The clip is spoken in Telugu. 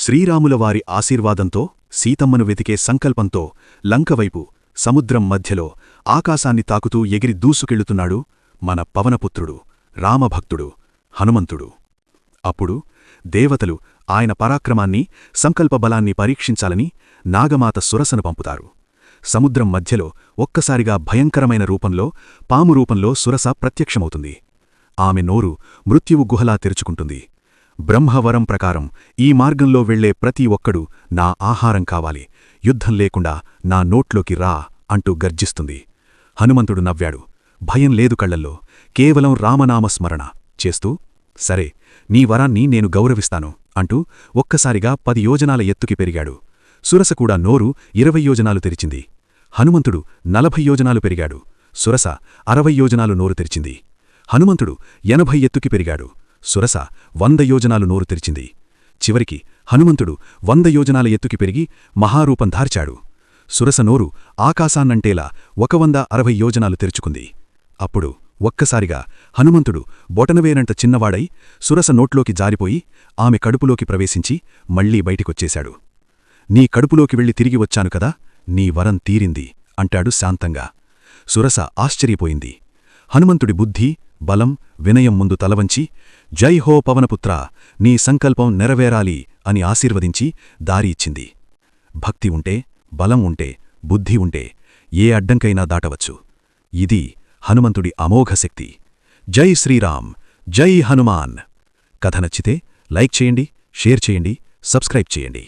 శ్రీరాములవారి ఆశీర్వాదంతో సీతమ్మను వెతికే సంకల్పంతో లంకవైపు సముద్రం మధ్యలో ఆకాశాన్ని తాకుతూ ఎగిరి దూసుకెళ్తుతున్నాడు మన పవనపుత్రుడు రామభక్తుడు హనుమంతుడు. అప్పుడు దేవతలు ఆయన పరాక్రమాన్ని సంకల్పబలాన్ని పరీక్షించాలని నాగమాత సురసను పంపుతారు. సముద్రం మధ్యలో ఒక్కసారిగా భయంకరమైన రూపంలో పాము రూపంలో సురస ప్రత్యక్షమవుతుంది. ఆమె నోరు మృత్యువు గుహలా తెరుచుకుంటుంది. బ్రహ్మవరం ప్రకారం ఈ మార్గంలో వెళ్లే ప్రతి ఒక్కడూ నా ఆహారం కావాలి, యుద్ధం లేకుండా నా నోట్లోకి రా అంటూ గర్జిస్తుంది. హనుమంతుడు నవ్వాడు. భయం లేదు కళ్లల్లో, కేవలం రామనామస్మరణ చేస్తూ, సరే నీ వరాన్ని నేను గౌరవిస్తాను అంటూ ఒక్కసారిగా 10 యోజనాల ఎత్తుకి పెరిగాడు. సురస కూడా నోరు 20 యోజనాలు తెరిచింది. హనుమంతుడు 40 యోజనాలు పెరిగాడు. సురస 60 యోజనాలు నోరు తెరిచింది. హనుమంతుడు 80 ఎత్తుకి పెరిగాడు. సురస 100 యోజనాలు నోరు తెరిచింది. చివరికి హనుమంతుడు 100 యోజనాల ఎత్తుకి పెరిగి మహారూపం ధార్చాడు. సురస నోరు ఆకాశాన్నంటేలా 160 యోజనాలు తెరుచుకుంది. అప్పుడు ఒక్కసారిగా హనుమంతుడు బొటనవేనంత చిన్నవాడై సురస నోట్లోకి జారిపోయి ఆమె కడుపులోకి ప్రవేశించి మళ్లీ బయటికొచ్చేశాడు. నీ కడుపులోకి వెళ్లి తిరిగి వచ్చాను కదా, నీ వరం తీరింది అంటాడు శాంతంగా. సురస ఆశ్చర్యపోయింది. హనుమంతుడి బుద్ధి, బలం, వినయం ముందు తలవంచి, జై హో పవనపుత్రా, నీ సంకల్పం నెరవేరాలి అని ఆశీర్వదించి దారి ఇచ్చింది. భక్తి ఉంటే, బలం ఉంటే, బుద్ధి ఉంటే ఏ అడ్డంకైనా దాటవచ్చు. ఇది హనుమంతుడి అమోఘ శక్తి. జై శ్రీరామ్, జై హనుమాన్. కథ నచ్చితే లైక్ చేయండి, షేర్ చేయండి, సబ్స్క్రైబ్ చేయండి.